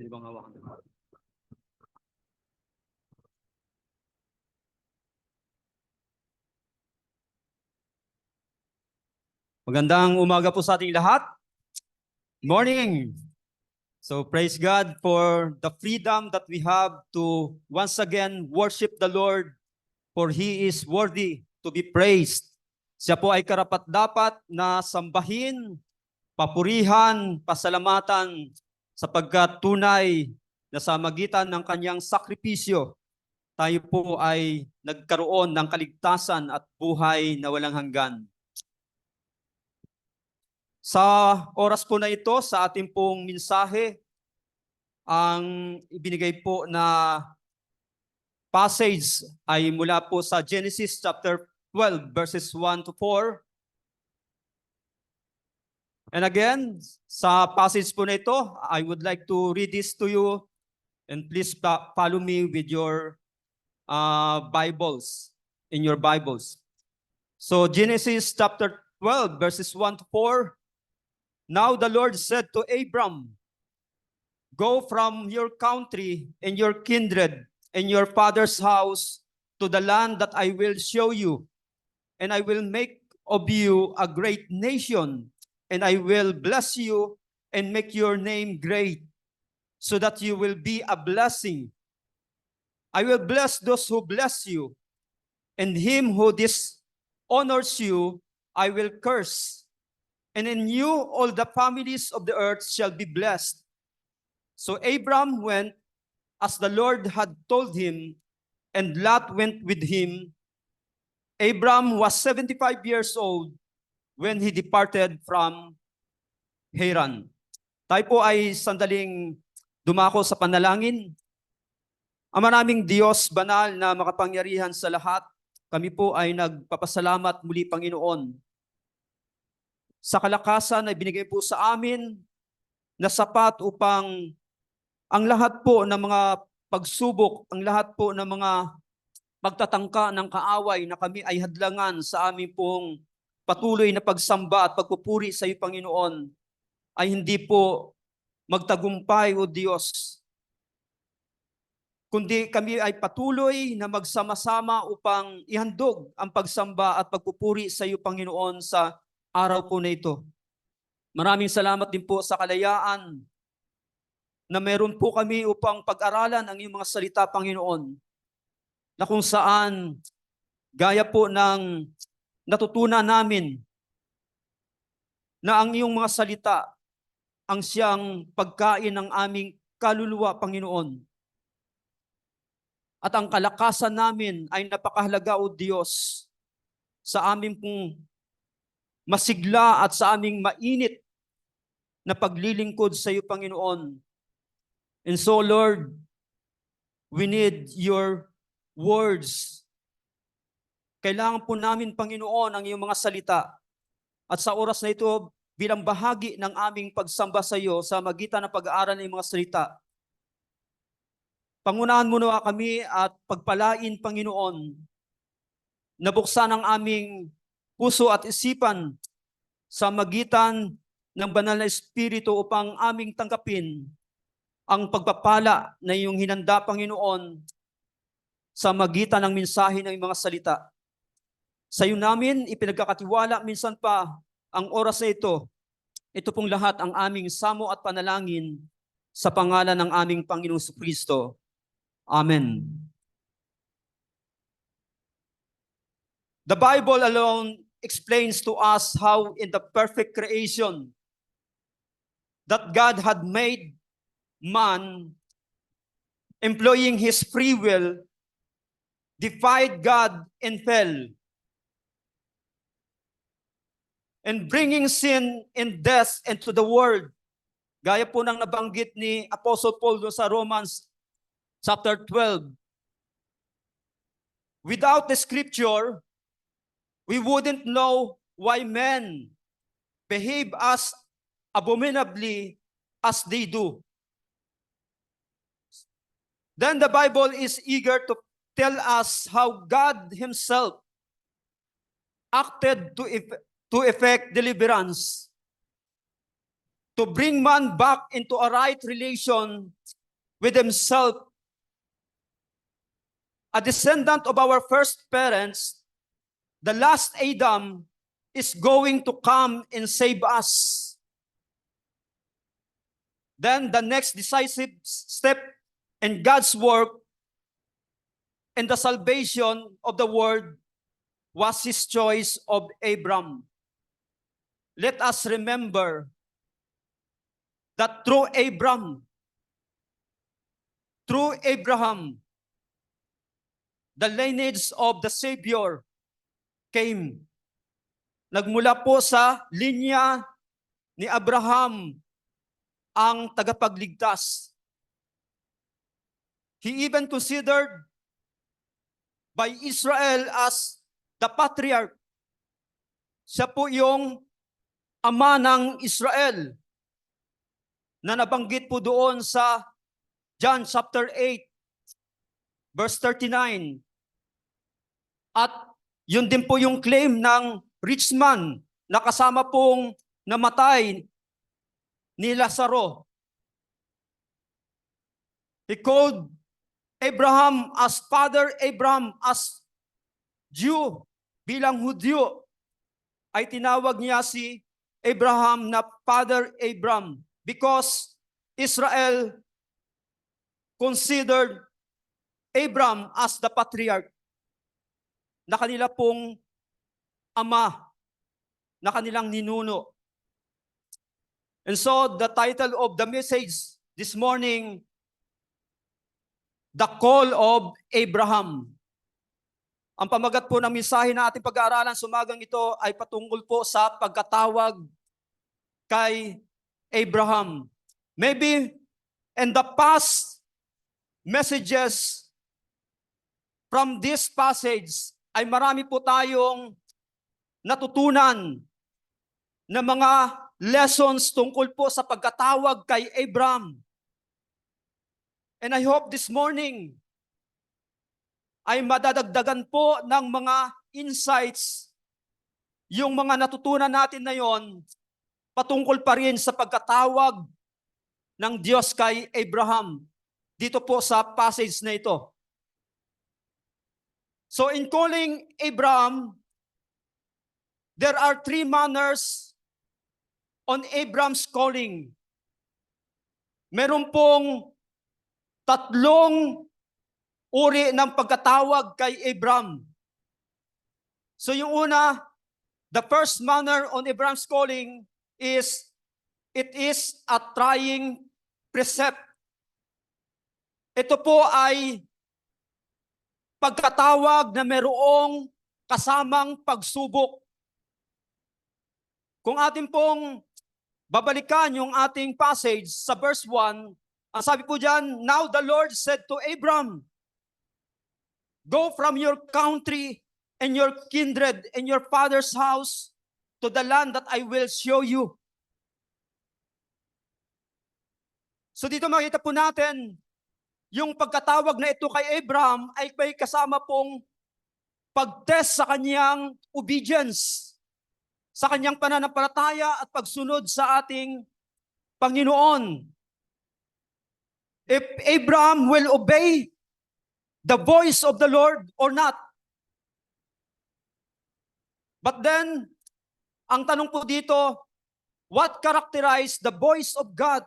Sino bang hawakan ng Bible? Magandang umaga po sa ating lahat. Morning! So praise God for the freedom that we have to once again worship the Lord, for He is worthy to be praised. Siya po ay karapat-dapat na sambahin, papurihan, pasalamatan, sapagkat tunay na sa magitan ng kanyang sakripisyo, tayo po ay nagkaroon ng kaligtasan at buhay na walang hanggan. Sa oras po na ito, sa ating pong mensahe, ang ibinigay po na passage ay mula po sa Genesis chapter 12 verses 1 to 4. And again, sa passage po na ito, I would like to read this to you, and please follow me with your Bibles, in your Bibles. So Genesis chapter 12 verses 1 to 4. Now the Lord said to Abram, "Go from your country and your kindred and your father's house to the land that I will show you, and I will make of you a great nation, and I will bless you and make your name great, so that you will be a blessing. I will bless those who bless you, and him who dishonors you I will curse. And in you all the families of the earth shall be blessed." So Abram went as the Lord had told him, and Lot went with him. Abram was 75 years old when he departed from Haran. Tayo po ay sandaling dumako sa panalangin. Ang maraming Diyos, banal na makapangyarihan sa lahat, kami po ay nagpapasalamat muli, Panginoon, sa kalakasan na binigay po sa amin na sapat upang ang lahat po ng mga pagsubok, ang lahat po ng mga pagtatangka ng kaaway na kami ay hadlangan sa aming pong patuloy na pagsamba at pagpupuri sa iyo, Panginoon, ay hindi po magtagumpay, O Diyos, kundi kami ay patuloy na magsama-sama upang ihandog ang pagsamba at pagpupuri sa iyo, Panginoon, sa araw po na ito. Maraming salamat din po sa kalayaan na meron po kami upang pag-aralan ang iyong mga salita, Panginoon, na kung saan gaya po ng natutunan namin na ang iyong mga salita ang siyang pagkain ng aming kaluluwa, Panginoon. At ang kalakasan namin ay napakahalaga, O Diyos, sa aming pong masigla at sa aming mainit na paglilingkod sa iyo, Panginoon. And so, Lord, we need your words. Kailangan po namin, Panginoon, ang iyong mga salita. At sa oras na ito, bilang bahagi ng aming pagsamba sa iyo sa magitan ng pag-aaral ng iyong mga salita, pangunahan mo nawa kami at pagpalain, Panginoon, nabuksan ang aming puso at isipan sa magitan ng banal na Espiritu upang aming tanggapin ang pagpapala na iyong hinanda, Panginoon, sa magitan ng mensahe ng iyong mga salita. Sa iyo namin ipinagkakatiwala minsan pa ang oras na ito. Ito pong lahat ang aming samo at panalangin sa pangalan ng aming Panginoong Kristo. Amen. The Bible alone explains to us how in the perfect creation that God had made man, employing his free will, defied God and fell, and bringing sin and death into the world. Gaya po ng nabanggit ni Apostle Paul sa Romans chapter 12. Without the scripture, we wouldn't know why men behave as abominably as they do. Then the Bible is eager to tell us how God Himself acted to effect deliverance. to bring man back into a right relation with himself. A descendant of our first parents, the last Adam, is going to come and save us. Then the next decisive step in God's work and the salvation of the world was his choice of Abram. Let us remember that through Abraham, the lineage of the Savior came. Nagmula po sa linya ni Abraham ang tagapagligtas. He even considered by Israel as the patriarch. Siya po yung ama ng Israel na nabanggit po doon sa John chapter 8, verse 39. At yun din po yung claim ng rich man na kasama pong namatay ni Lazaro. He called Abraham as Father Abraham, as Jew, bilang Hudyo, ay tinawag niya si Abraham na Father Abraham because Israel considered Abraham as the patriarch na kanila pong ama, na kanilang ninuno. And so the title of the message this morning, The Call of Abraham. Ang pamagat po ng mensahe na ating pag-aaralan sa umagang ito ay patungkol po sa pagkatawag kay Abraham. Maybe in the past messages from this passage ay marami po tayong natutunan na mga lessons tungkol po sa pagkatawag kay Abraham. And I hope this morning ay madadagdagan po ng mga insights yung mga natutunan natin na yon patungkol pa rin sa pagkatawag ng Diyos kay Abraham dito po sa passage na ito. So in calling Abraham, there are three manners on Abraham's calling. Meron pong tatlong uri ng pagkatawag kay Abraham. So yung una, the first manner on Abraham's calling is, it is a trying precept. Ito po ay pagkatawag na merong kasamang pagsubok. Kung atin pong babalikan yung ating passage sa verse 1, ang sabi po dyan, now the Lord said to Abram, go from your country and your kindred and your father's house to the land that I will show you. So dito makita po natin, yung pagkatawag na ito kay Abraham ay may kasama pong pag-test sa kanyang obedience, sa kanyang pananampalataya at pagsunod sa ating Panginoon. If Abraham will obey the voice of the Lord or not. But then, ang tanong po dito, what characterized the voice of God?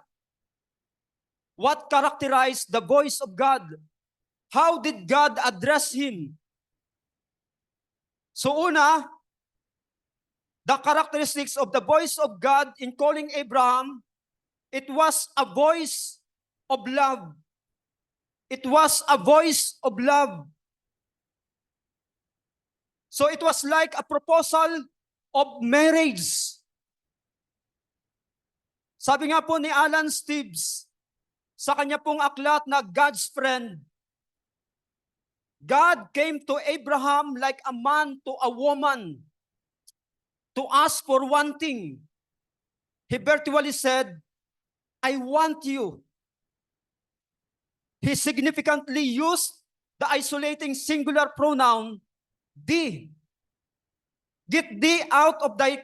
What characterized the voice of God? How did God address him? So una, the characteristics of the voice of God in calling Abraham, it was a voice of love. It was a voice of love. So it was like a proposal of marriage. Sabi nga po ni Alan Steves, sa kanya pong aklat na God's Friend, God came to Abraham like a man to a woman to ask for one thing. He virtually said, I want you. He significantly used the isolating singular pronoun, thee. Get thee out of thy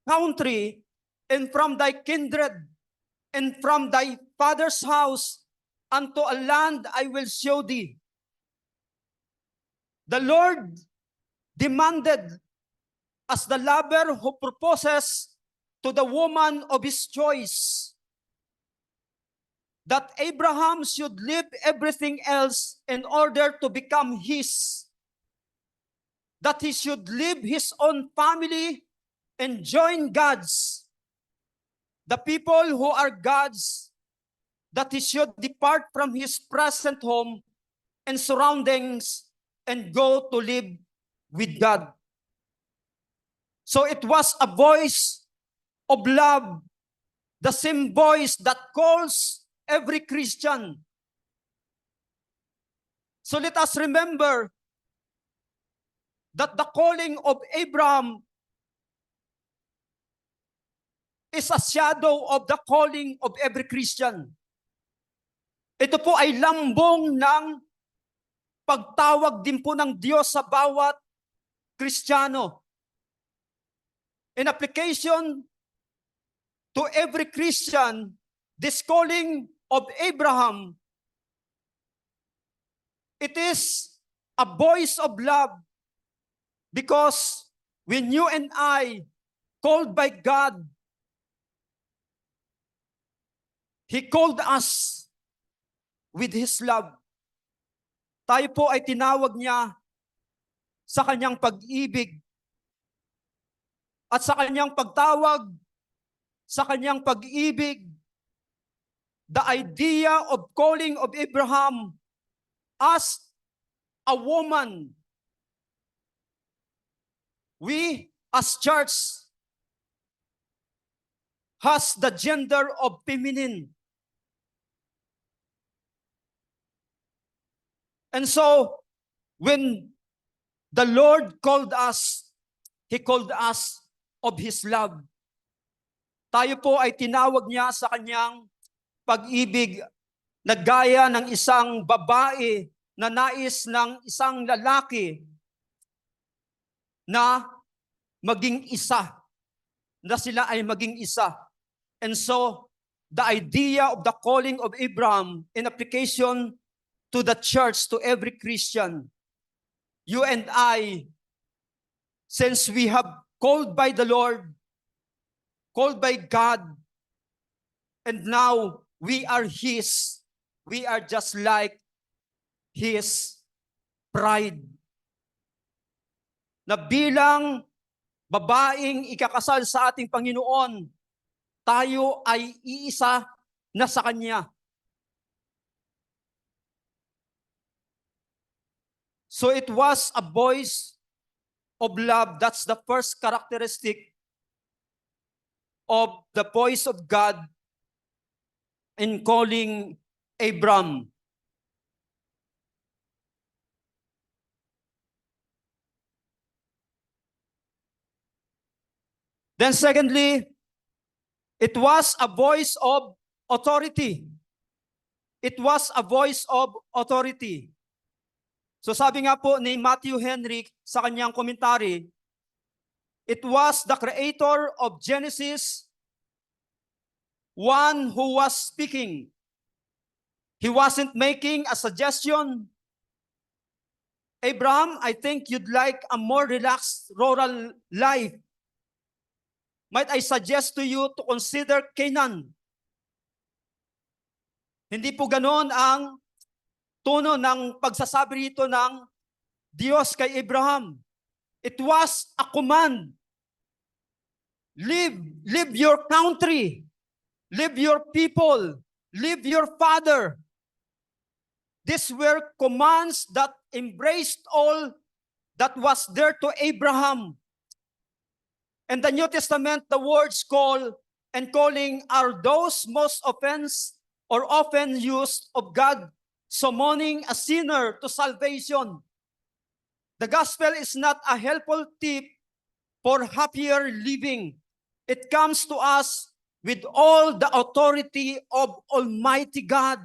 country and from thy kindred and from thy father's house unto a land I will show thee. The Lord demanded, as the lover who proposes to the woman of his choice, that Abraham should leave everything else in order to become his, that he should leave his own family and join God's, the people who are God's, that he should depart from his present home and surroundings and go to live with God. So it was a voice of love, the same voice that calls every Christian. So let us remember that the calling of Abraham is a shadow of the calling of every Christian. Ito po ay lambong ng pagtawag din po ng Diyos sa bawat Kristiyano. In application to every Christian, this calling of Abraham, it is a voice of love, because when you and I, called by God, He called us with His love. Tayo po ay tinawag niya sa kanyang pag-ibig, at sa kanyang pagtawag, sa kanyang pag-ibig, the idea of calling of Abraham as a woman, we as church has the gender of feminine. And so, when the Lord called us, He called us of His love. Tayo po ay tinawag niya sa kanyang pag-ibig na gaya ng isang babae na nais ng isang lalaki na maging isa, na sila ay maging isa. And so, the idea of the calling of Abraham in application to the church, to every Christian, you and I, since we have called by the Lord, called by God, and now we are His, we are just like His bride. Na bilang babaeng ikakasal sa ating Panginoon, tayo ay iisa na sa Kanya. So it was a voice of love. That's the first characteristic of the voice of God in calling Abram. Then secondly, it was a voice of authority. It was a voice of authority. So sabi nga po ni Matthew Henry sa kanyang komentary, it was the creator of Genesis, one who was speaking. He wasn't making a suggestion. Abraham, I think you'd like a more relaxed rural life. Might I suggest to you to consider Canaan? Hindi po ganoon ang tono ng pagsasabi rito ng Diyos kay Abraham. It was a command. Leave your country. Leave your people. Leave your father. These were commands that embraced all that was there to Abraham. In the New Testament, the words call and calling are those most often used of God summoning a sinner to salvation. The gospel is not a helpful tip for happier living. It comes to us with all the authority of Almighty God.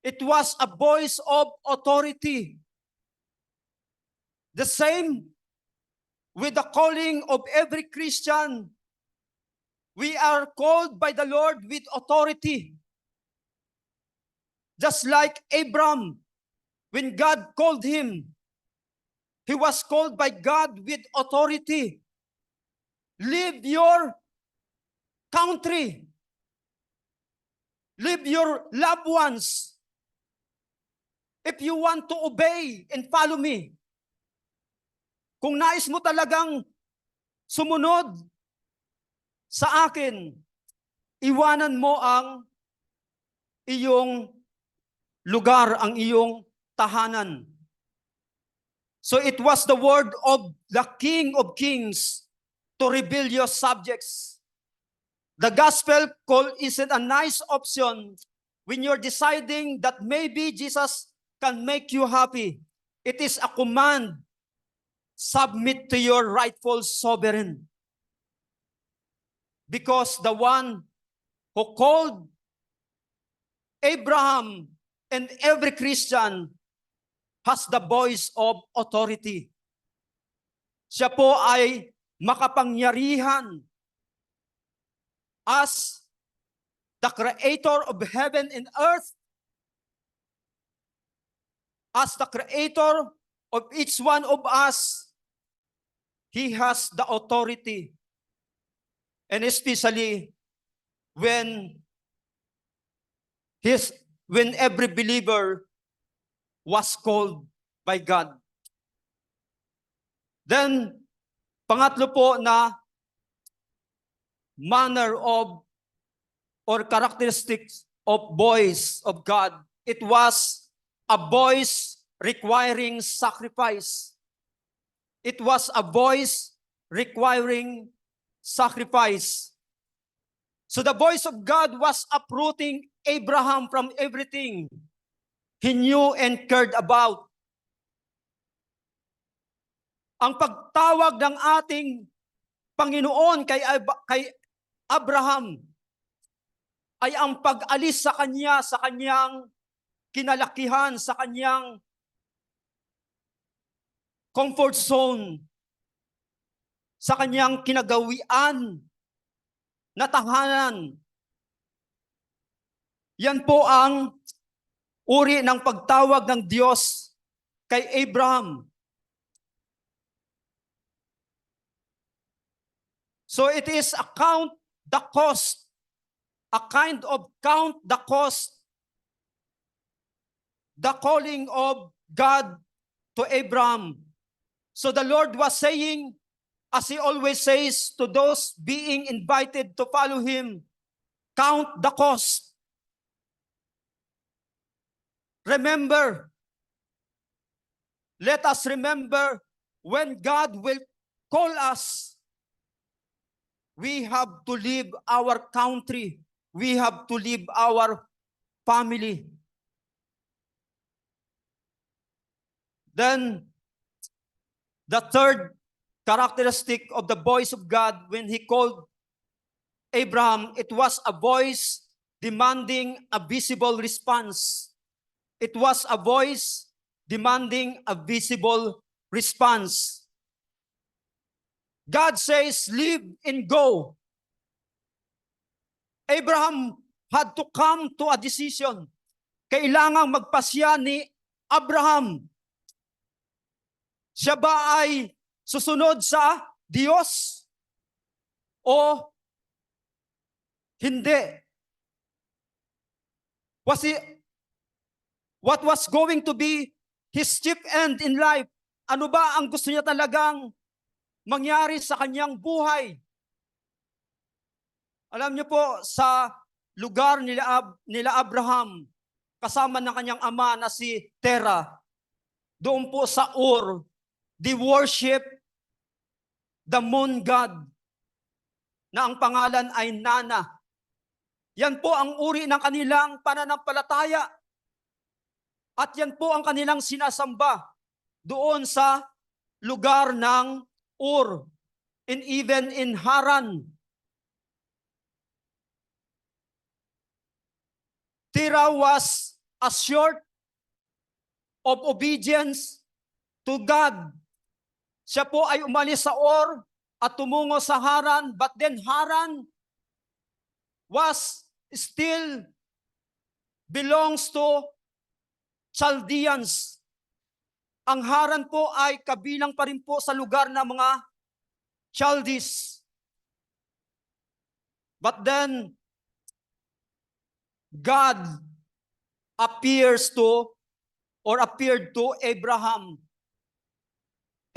It was a voice of authority. The same with the calling of every Christian. We are called by the Lord with authority. Just like Abram, when God called him, he was called by God with authority. Leave your country. Leave your loved ones. If you want to obey and follow me. Kung nais mo talagang sumunod sa akin, iwanan mo ang iyong lugar, ang iyong tahanan. So it was the word of the King of Kings to rebellious subjects. The gospel call isn't a nice option when you're deciding that maybe Jesus can make you happy. It is a command. Submit to your rightful sovereign. Because the one who called Abraham and every Christian has the voice of authority. Siya po ay makapangyarihan as the creator of heaven and earth, as the creator of each one of us. He has the authority. And especially when every believer was called by God. Then, pangatlo po na manner of or characteristics of voice of God, it was a voice requiring sacrifice. It was a voice requiring sacrifice. So the voice of God was uprooting Abraham from everything he knew and cared about. Ang pagtawag ng ating Panginoon kay Abraham ay ang pag-alis sa kanya, sa kanyang kinalakihan, sa kanyang comfort zone, sa kanyang kinagawian na tahanan. Yan po ang uri ng pagtawag ng Diyos kay Abraham. So it is a count the cost, a kind of count the cost, the calling of God to Abraham. So the Lord was saying, as He always says to those being invited to follow Him, count the cost. Remember, let us remember when God will call us, we have to leave our country. We have to leave our family. Then, the third characteristic of the voice of God when He called Abraham, it was a voice demanding a visible response. It was a voice demanding a visible response. God says, leave and go. Abraham had to come to a decision. Kailangang magpasya ni Abraham. Siya ba ay susunod sa Diyos o hindi? What was going to be his chief end in life? Ano ba ang gusto niya talagang mangyari sa kanyang buhay? Alam niyo po, sa lugar nila Abraham, kasama ng kanyang ama na si Terah, doon po sa Ur, they worship the moon god na ang pangalan ay Nana. Yan po ang uri ng kanilang pananampalataya. At yan po ang kanilang sinasamba doon sa lugar ng Ur, and even in Haran. Terah was assured of obedience to God. Siya po ay umalis sa Ur at tumungo sa Haran, but then Haran was still belongs to Chaldeans. Ang Haran po ay kabilang pa rin po sa lugar ng mga Chaldees. But then, God appeared to Abraham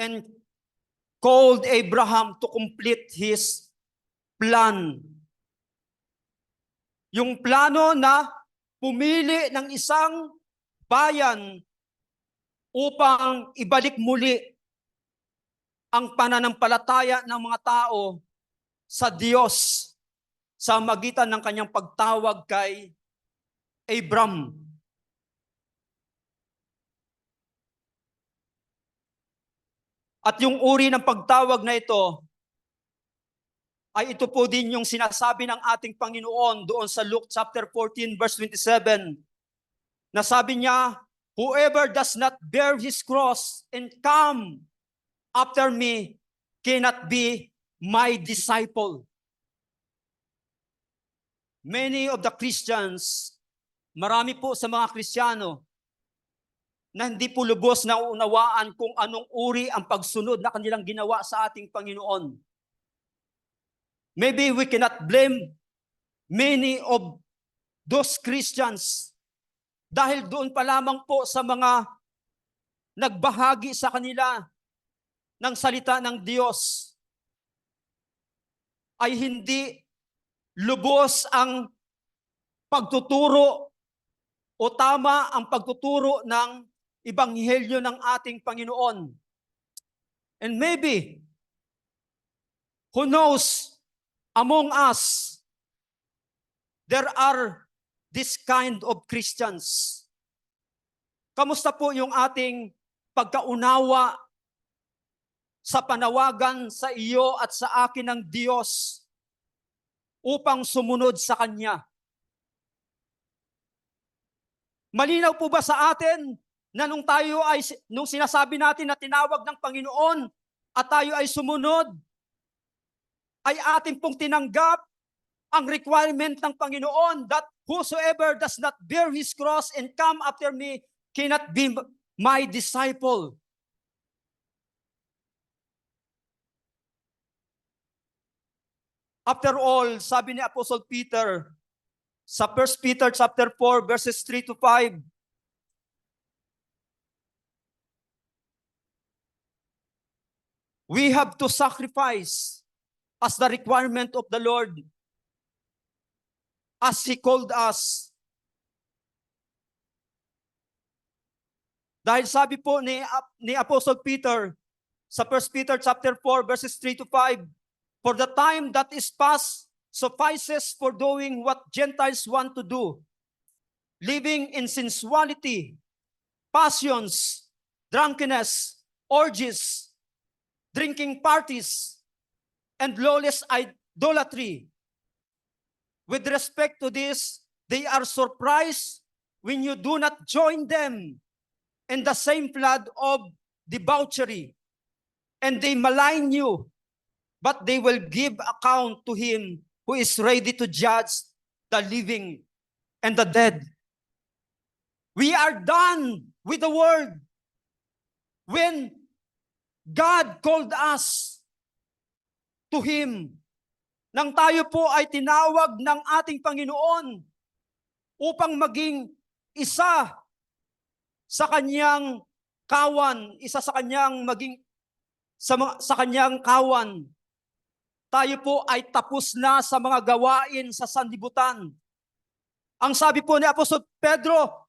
and called Abraham to complete his plan. Yung plano na pumili ng isang bayan upang ibalik muli ang pananampalataya ng mga tao sa Diyos sa magitan ng kanyang pagtawag kay Abram. At yung uri ng pagtawag na ito, ay ito po din yung sinasabi ng ating Panginoon doon sa Luke chapter 14 verse 27, na sabi niya, whoever does not bear his cross and come after me cannot be my disciple. Many of the Christians, marami po sa mga Kristiyano, na hindi po lubos na unawaan kung anong uri ang pagsunod na kanilang ginawa sa ating Panginoon. Maybe we cannot blame many of those Christians dahil doon pa lamang po sa mga nagbahagi sa kanila ng salita ng Diyos ay hindi lubos ang pagtuturo o tama ang pagtuturo ng Ebanghelyo ng ating Panginoon. And maybe, who knows, among us, there are this kind of Christians. Kamusta po yung ating pagkaunawa sa panawagan sa iyo at sa akin ng Diyos upang sumunod sa Kanya? Malinaw po ba sa atin na nung sinasabi natin na tinawag ng Panginoon at tayo ay sumunod, ay atin pong tinanggap ang requirement ng Panginoon that whosoever does not bear his cross and come after me cannot be my disciple. After all, sabi ni Apostle Peter sa 1 Peter chapter 4 verses 3 to 5, we have to sacrifice as the requirement of the Lord as He called us. Dahil sabi po ni Apostle Peter sa 1 Peter chapter 4 verses 3 to 5, for the time that is past suffices for doing what Gentiles want to do, living in sensuality, passions, drunkenness, orgies, drinking parties, and lawless idolatry. With respect to this, they are surprised when you do not join them in the same flood of debauchery, and they malign you, but they will give account to Him who is ready to judge the living and the dead. We are done with the world. When God called us to Him, nang tayo po ay tinawag ng ating Panginoon upang maging isa sa Kanyang kawan, isa sa Kanyang maging sa Kanyang kawan, tayo po ay tapos na sa mga gawain sa sanlibutan. Ang sabi po ni Apostol Pedro,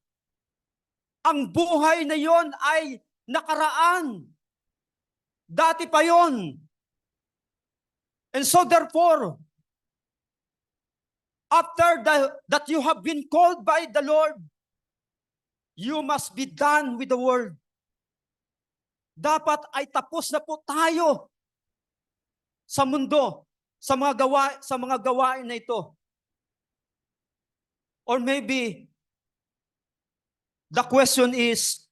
ang buhay na yon ay nakaraan. Dati pa yon. And so therefore, after that you have been called by the Lord, you must be done with the world. Dapat ay tapos na po tayo sa mundo, sa mga gawain na ito. Or maybe the question is,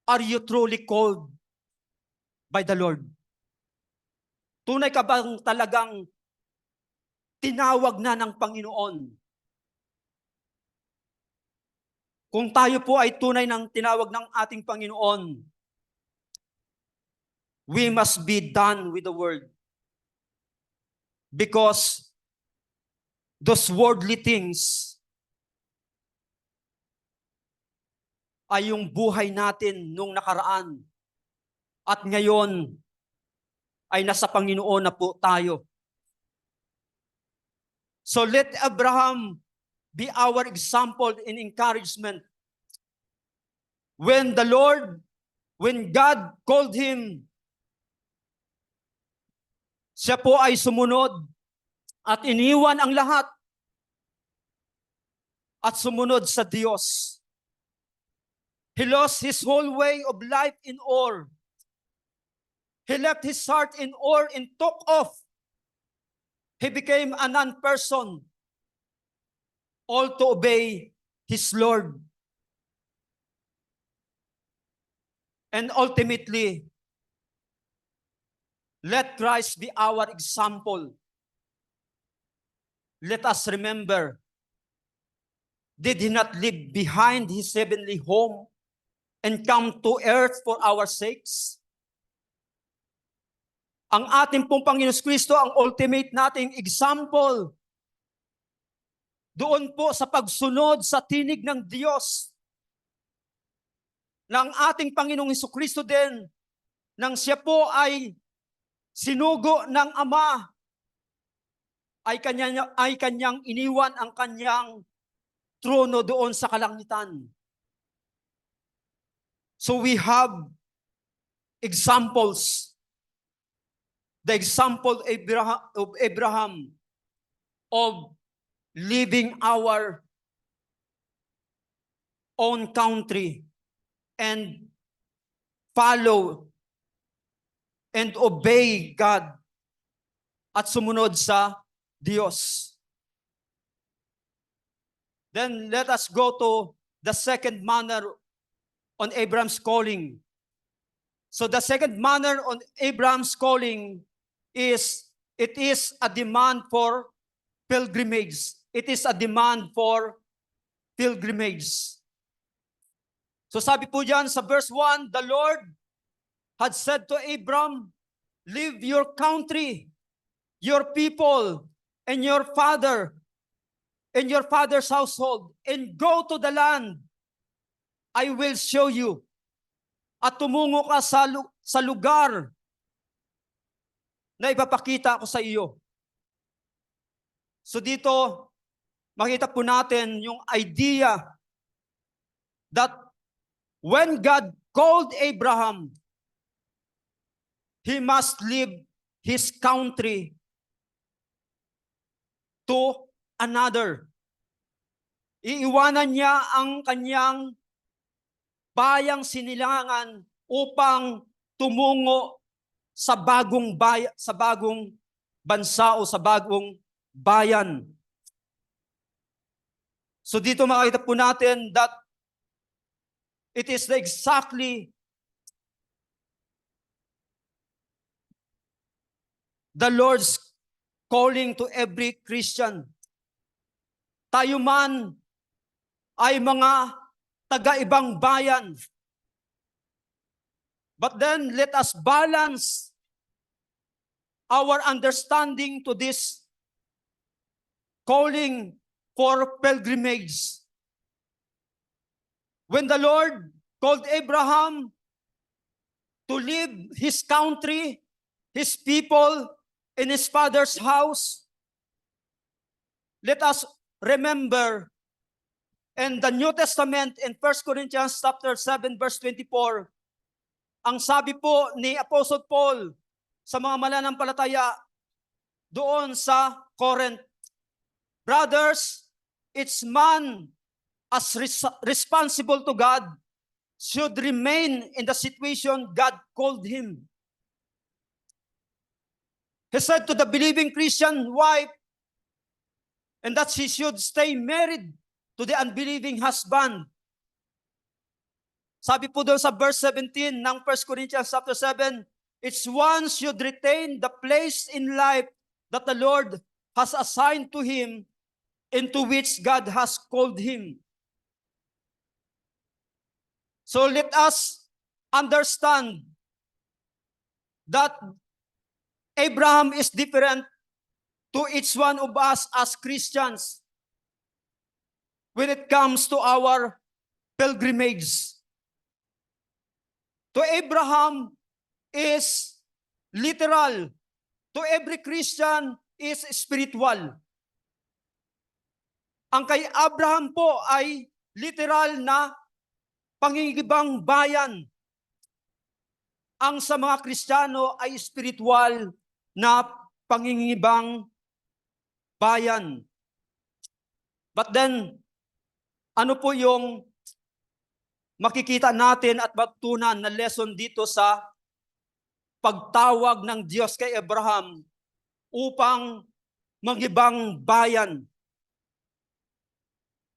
are you truly called by the Lord? Tunay ka bang talagang tinawag na ng Panginoon. Kung tayo po ay tunay ng tinawag ng ating Panginoon, we must be done with the world. Because those worldly things ay yung buhay natin nung nakaraan. At ngayon ay nasa Panginoon na po tayo. So let Abraham be our example and encouragement. When God called him, siya po ay sumunod at iniwan ang lahat at sumunod sa Diyos. He lost his whole way of life in Ur. He left his heart in Ur and took off. He became a non-person, all to obey his Lord. And ultimately, let Christ be our example. Let us remember, did he not leave behind his heavenly home and come to earth for our sakes? Ang ating pong Panginoon Kristo ang ultimate nating example. Doon po sa pagsunod sa tinig ng Diyos. Ng ating Panginoong Kristo din, nang siya po ay sinugo ng Ama, ay kanyang iniwan ang kanyang trono doon sa kalangitan. So we have examples. The example of Abraham of leaving our own country and follow and obey God at sumunod sa Diyos. Then let us go to the second manner on Abraham's calling. So the second manner on Abraham's calling is, it is a demand for pilgrimage. It is a demand for pilgrimage. So sabi po dyan sa verse 1, the Lord had said to Abram, leave your country, your people, and your father, and your father's household, and go to the land I will show you. At tumungo ka sa lugar na ipapakita ko sa iyo. So dito, makita po natin yung idea that when God called Abraham, he must leave his country to another. Iiwanan niya ang kanyang bayang sinilangan upang tumungo sa bagong bansa o sa bagong bayan. So dito makita po natin that it is exactly the Lord's calling to every Christian. Tayo man ay mga taga-ibang bayan. But then let us balance our understanding to this calling for pilgrimage. When the Lord called Abraham to leave his country, his people, and his father's house, let us remember in the New Testament in 1 Corinthians chapter 7 verse 24, ang sabi po ni Apostle Paul sa mga mananampalataya doon sa Corinth, brothers, each man as responsible to God should remain in the situation God called him. He said to the believing Christian wife, and that she should stay married to the unbelieving husband. Sabi po doon sa verse 17 ng 1 Corinthians chapter 7, each one should retain the place in life that the Lord has assigned to him, into which God has called him. So let us understand that Abraham is different to each one of us as Christians when it comes to our pilgrimage. To Abraham is literal. To every Christian is spiritual. Ang kay Abraham po ay literal na pangingibang bayan. Ang sa mga Kristiyano ay spiritual na pangingibang bayan. But then, ano po yung makikita natin at matutunan na lesson dito sa pagtawag ng Diyos kay Abraham upang magibang bayan?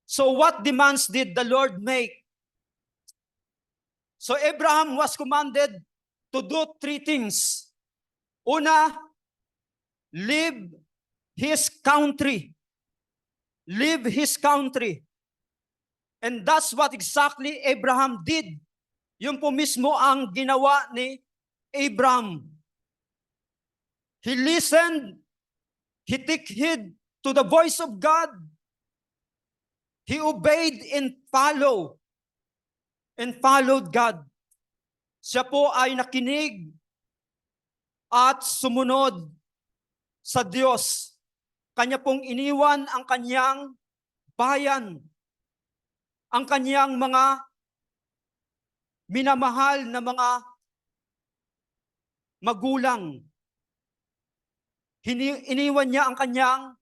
So what demands did the Lord make? So Abraham was commanded to do 3 things. Una, leave his country. Leave his country. And that's what exactly Abraham did. Yun po mismo ang ginawa ni Abraham. He listened, he took heed to the voice of God. He obeyed and followed God. Siya po ay nakinig at sumunod sa Diyos. Kanya pong iniwan ang kanyang bayan, ang kanyang mga minamahal na mga magulang. Iniwan niya ang kanyang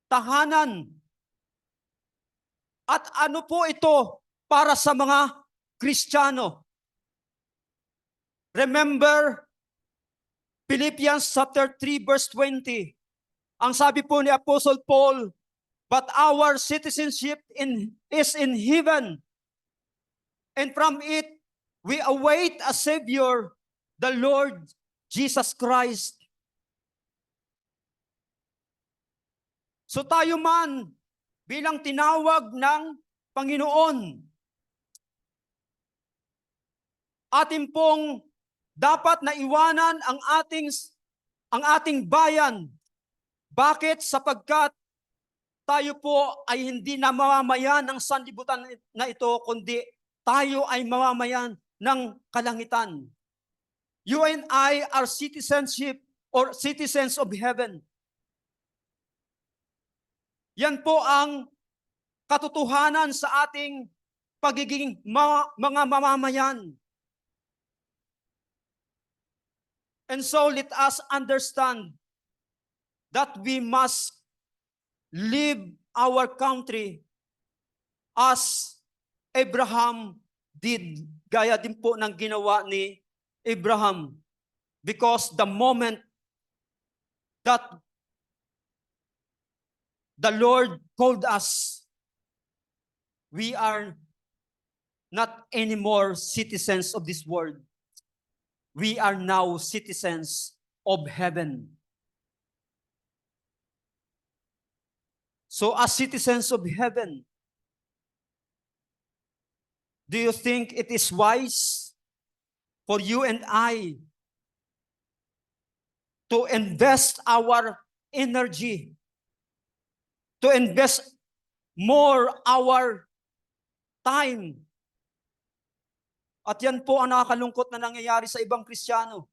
tahanan. At ano po ito para sa mga Kristiyano? Remember Philippians chapter 3 verse 20. Ang sabi po ni Apostle Paul, but our citizenship is in heaven, and from it we await a Savior, the Lord Jesus Christ. So tayo man bilang tinawag ng Panginoon, atin pong dapat na iwanan ang ating bayan. Bakit? Sapagkat tayo po ay hindi na mamamayan ng sanlibutan na ito, kundi tayo ay mamamayan ng kalangitan. You and I are citizenship or citizens of heaven. Yan po ang katotohanan sa ating pagiging mga mamamayan. And so let us understand that we must leave our country as Abraham did. Gaya din po ng ginawa ni Abraham. Because the moment that the Lord called us, we are not anymore citizens of this world. We are now citizens of heaven. So as citizens of heaven, do you think it is wise for you and I to invest our energy, to invest more our time? At yan po ang nakakalungkot na nangyayari sa ibang Kristiyano.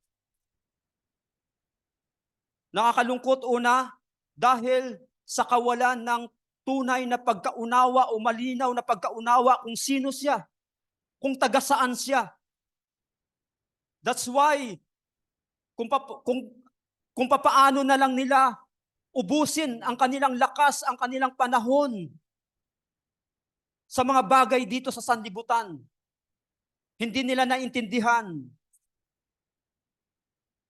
Nakakalungkot una dahil sa kawalan ng tunay na pagkaunawa o malinaw na pagkaunawa kung sino siya, kung taga saan siya. That's why kung papaano na lang nila ubusin ang kanilang lakas, ang kanilang panahon sa mga bagay dito sa sanlibutan. Hindi nila naintindihan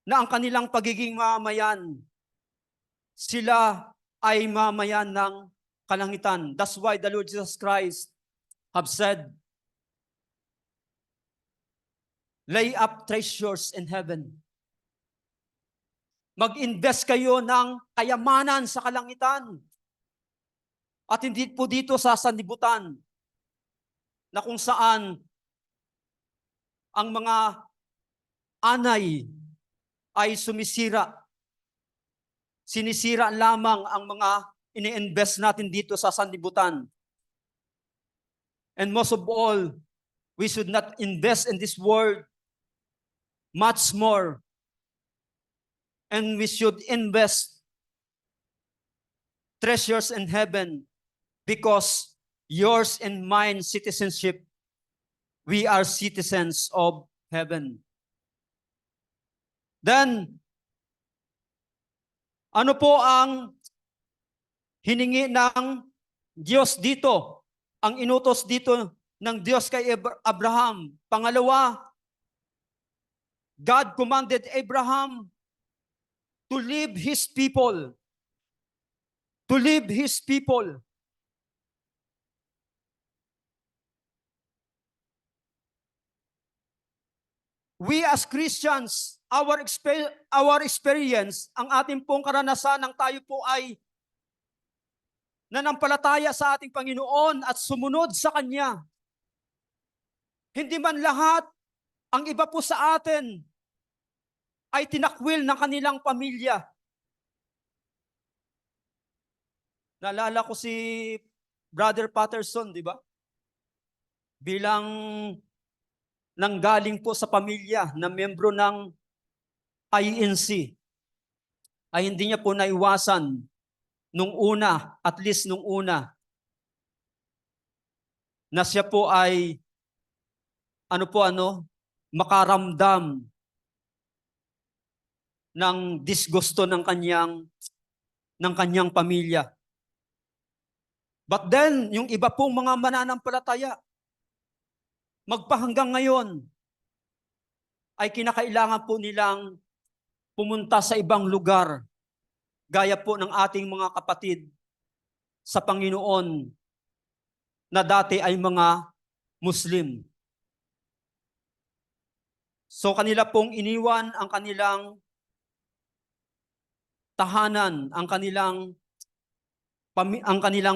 na ang kanilang pagiging mamamayan, sila ay mamamayan ng kalangitan. That's why the Lord Jesus Christ have said, lay up treasures in heaven. Mag-invest kayo ng kayamanan sa kalangitan. At hindi po dito sa sanlibutan na kung saan ang mga anay ay sumisira. Sinisira lamang ang mga ini-invest natin dito sa sanlibutan. And most of all, we should not invest in this world much more. And we should invest treasures in heaven because yours and mine citizenship, we are citizens of heaven. Then, ano po ang hiningi ng Diyos dito? Ang inutos dito ng Diyos kay Abraham. Pangalawa, God commanded Abraham to leave his people. To leave his people. We as Christians, our experience, ang ating pong karanasan ng tayo po ay nanampalataya sa ating Panginoon at sumunod sa Kanya. Hindi man lahat, ang iba po sa atin ay tinakwil ng kanilang pamilya. Naalala ko si Brother Patterson, di ba? Bilang nanggaling po sa pamilya na membro ng INC, ay hindi niya po naiwasan nung una, at least nung una, na siya po ay makaramdam ng disgusto ng kanyang pamilya. But then, yung iba pong mga mananampalataya, magpahanggang ngayon, ay kinakailangan po nilang pumunta sa ibang lugar, gaya po ng ating mga kapatid sa Panginoon na dati ay mga Muslim. So kanila pong iniwan ang kanilang tahanan, ang kanilang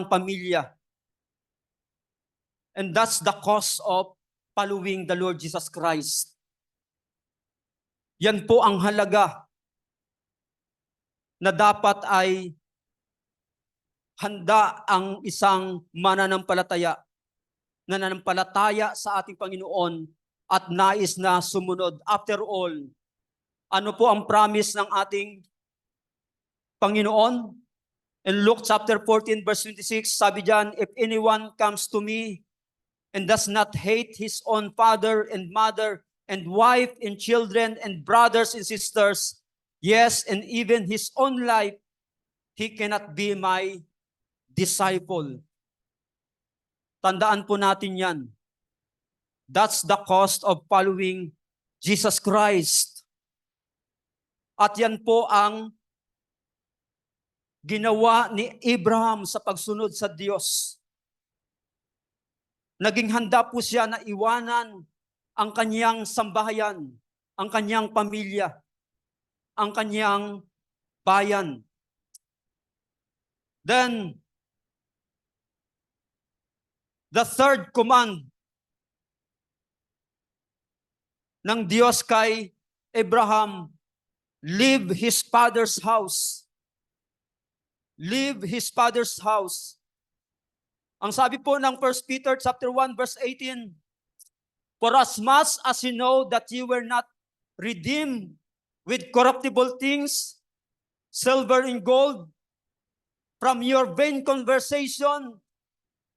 pamilya. And that's the cause of following the Lord Jesus Christ. Yan po ang halaga na dapat ay handa ang isang mananampalataya sa ating Panginoon at nais na sumunod. After all, ano po ang promise ng ating Panginoon? In Luke chapter 14 verse 26, sabi diyan, if anyone comes to me and does not hate his own father and mother and wife and children and brothers and sisters, yes, and even his own life, he cannot be my disciple. Tandaan po natin yan. That's the cost of following Jesus Christ. At yan po ang ginawa ni Abraham sa pagsunod sa Diyos. Naging handa po siya na iwanan ang kanyang sambahayan, ang kanyang pamilya, ang kanyang bayan. Then, the third command ng Diyos kay Abraham, leave his father's house. Leave his father's house. Ang sabi po ng 1 Peter chapter 1 verse 18, for as much as you know that you were not redeemed with corruptible things, silver and gold, from your vain conversation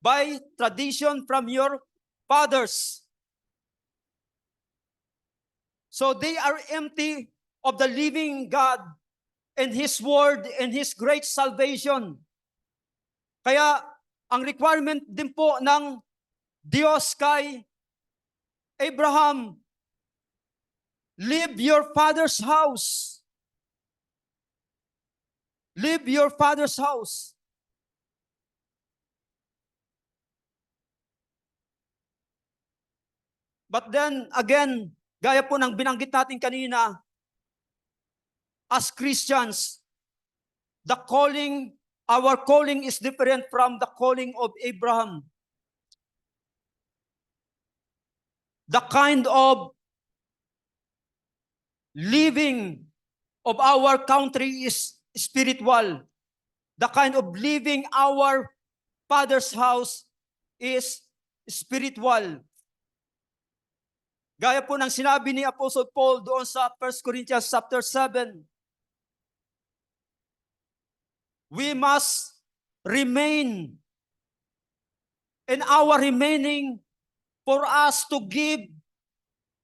by tradition from your fathers. So they are empty of the living God and His word and His great salvation. Kaya ang requirement din po ng Diyos kay Abraham, leave your father's house. Leave your father's house. But then again, gaya po ng binanggit natin kanina, as Christians, our calling is different from the calling of Abraham. The kind of living of our country is spiritual. The kind of living our Father's house is spiritual. Gaya po ng sinabi ni Apostle Paul doon sa 1 Corinthians chapter 7, we must remain, and our remaining for us to give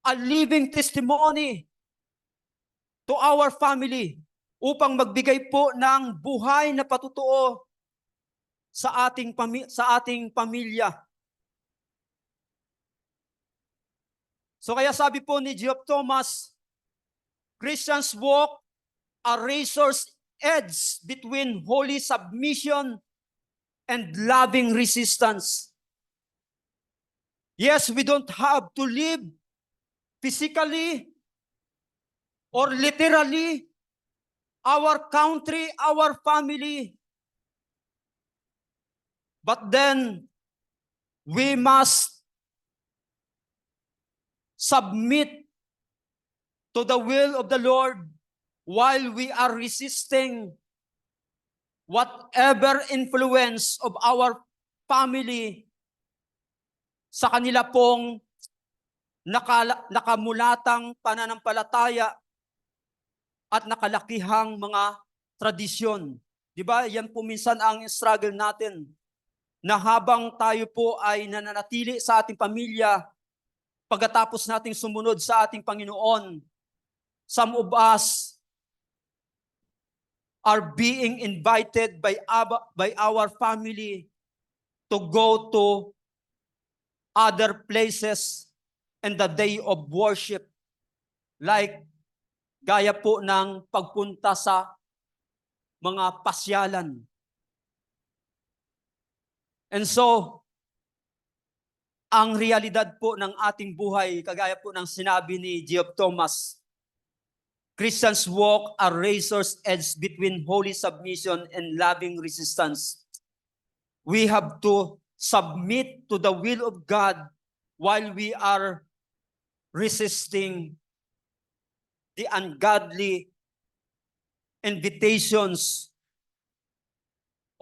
a living testimony to our family upang magbigay po ng buhay na patutuo sa ating pamilya. So kaya sabi po ni Geoff Thomas, Christians walk a razor's edge between holy submission and loving resistance. Yes, we don't have to live physically or literally our country, our family. But then, we must submit to the will of the Lord while we are resisting whatever influence of our family sa kanila pong nakamulatang pananampalataya at nakalakihang mga tradisyon. Di ba? Yan po minsan ang struggle natin, na habang tayo po ay nananatili sa ating pamilya, pagkatapos nating sumunod sa ating Panginoon, some of us are being invited by our family to go to other places in the day of worship, like gaya po ng pagpunta sa mga pasyalan. And so, ang realidad po ng ating buhay, kagaya po ng sinabi ni Geoff Thomas, Christians walk a razor's edge between holy submission and loving resistance. We have to submit to the will of God while we are resisting the ungodly invitations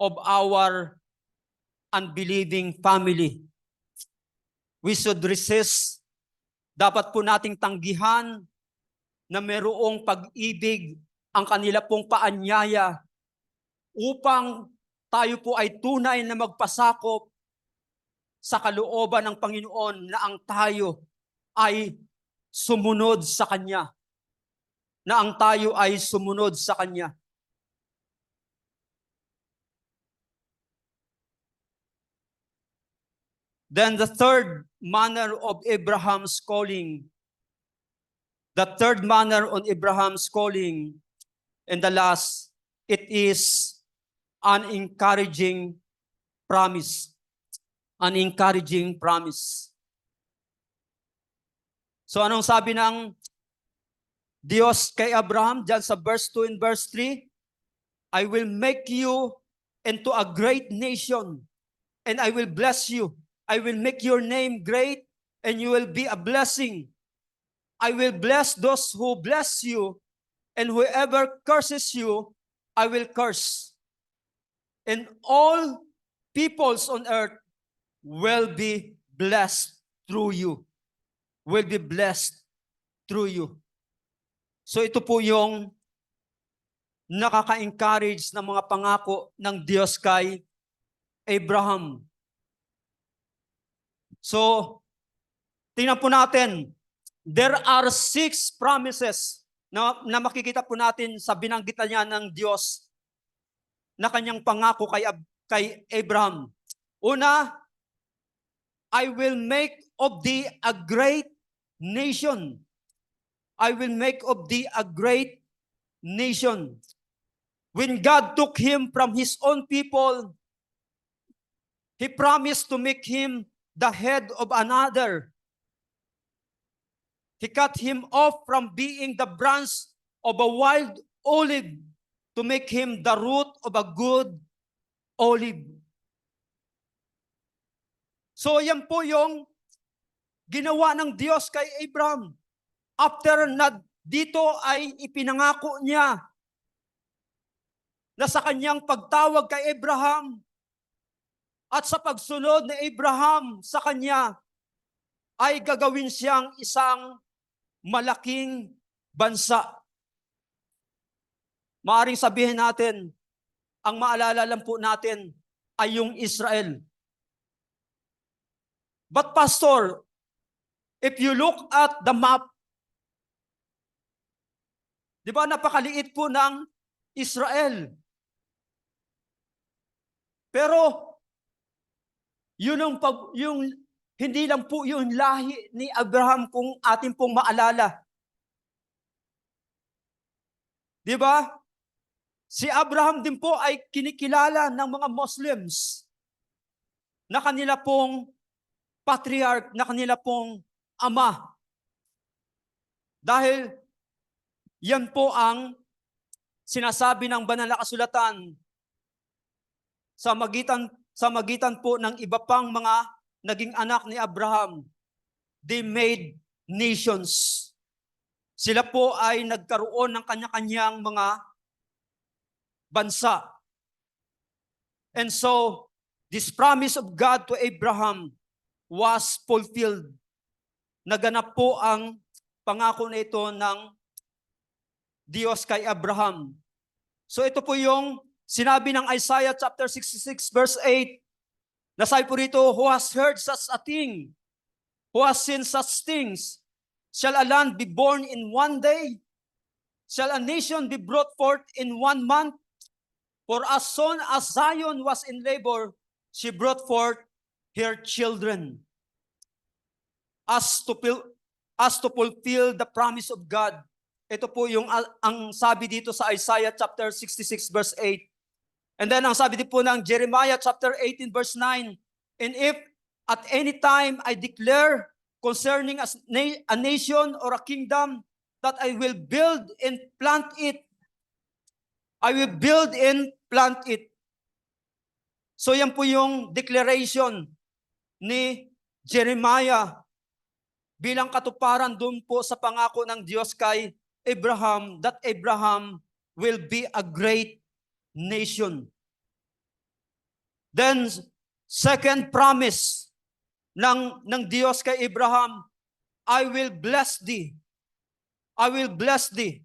of our unbelieving family. We should resist. Dapat po nating tanggihan na mayroong pag-ibig ang kanila pong paanyaya upang tayo po ay tunay na magpasakop sa kalooban ng Panginoon, na ang tayo ay sumunod sa Kanya. Na ang tayo ay sumunod sa Kanya. Then the third manner of Abraham's calling, and the last, it is an encouraging promise. An encouraging promise. So anong sabi ng Diyos kay Abraham dyan sa verse 2 and verse 3? I will make you into a great nation, and I will bless you. I will make your name great, and you will be a blessing. I will bless those who bless you, and whoever curses you, I will curse. And all peoples on earth will be blessed through you. Will be blessed through you. So ito po yung nakaka-encourage na mga pangako ng Diyos kay Abraham. So, tingnan po natin, there are 6 promises na makikita po natin sa binanggit niya ng Diyos na kanyang pangako kay Abraham. Una, I will make of thee a great nation. I will make of thee a great nation. When God took him from his own people, He promised to make him the head of another. He cut him off from being the branch of a wild olive to make him the root of a good olive. So yan po yung ginawa ng Diyos kay Abraham. After na dito ay ipinangako niya na sa kanyang pagtawag kay Abraham at sa pagsunod ni Abraham sa kanya ay gagawin siyang isang malaking bansa. Maaring sabihin natin, ang maalala lang po natin ay yung Israel. But Pastor, if you look at the map, di ba napakaliit po ng Israel? Pero yung hindi lang po yung lahi ni Abraham kung atin pong maalala. Di ba? Si Abraham din po ay kinikilala ng mga Muslims na kanila pong patriarch, na kanila pong ama. Dahil yan po ang sinasabi ng banal na kasulatan sa magitan po ng iba pang mga naging anak ni Abraham. They made nations. Sila po ay nagkaroon ng kanya-kanyang mga bansa. And so, this promise of God to Abraham was fulfilled. Naganap po ang pangako na ito ng Diyos kay Abraham. So ito po yung sinabi ng Isaiah chapter 66 verse 8. Nasabi po rito, who has heard such a thing? Who has seen such things? Shall a land be born in one day? Shall a nation be brought forth in 1 month? For as soon as Zion was in labor, she brought forth her children. As to fulfill the promise of God. Ito po yung ang sabi dito sa Isaiah chapter 66 verse 8. And then ang sabi din po ng Jeremiah chapter 18 verse 9. And if at any time I declare concerning a nation or a kingdom that I will build and plant it, I will build and plant it. So yan po yung declaration ni Jeremiah bilang katuparan doon po sa pangako ng Diyos kay Abraham, that Abraham will be a great nation. Then, second promise ng Diyos kay Abraham, I will bless thee. I will bless thee.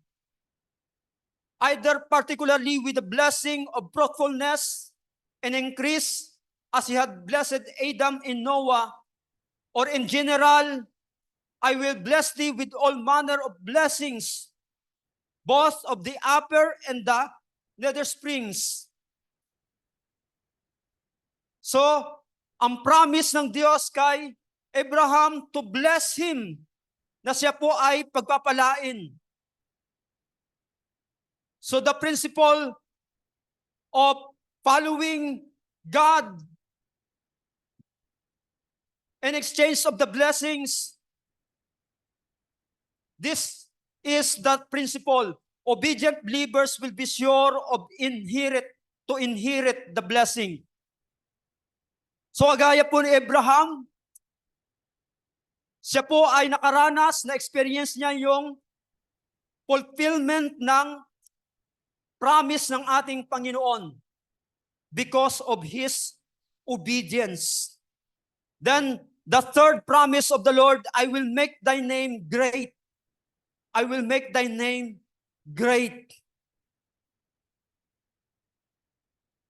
Either particularly with the blessing of fruitfulness and increase as he had blessed Adam and Noah, or in general, I will bless thee with all manner of blessings, both of the upper and the nether springs. So, ang promise ng Diyos kay Abraham to bless him, na siya po ay pagpapalain. So the principle of following God in exchange of the blessings, this is that principle. Obedient believers will be sure of to inherit the blessing. So agaya po ni Abraham, siya po ay nakaranas, na-experience niya yung fulfillment ng promise ng ating Panginoon because of his obedience. Then, the third promise of the Lord, I will make thy name great. I will make thy name great.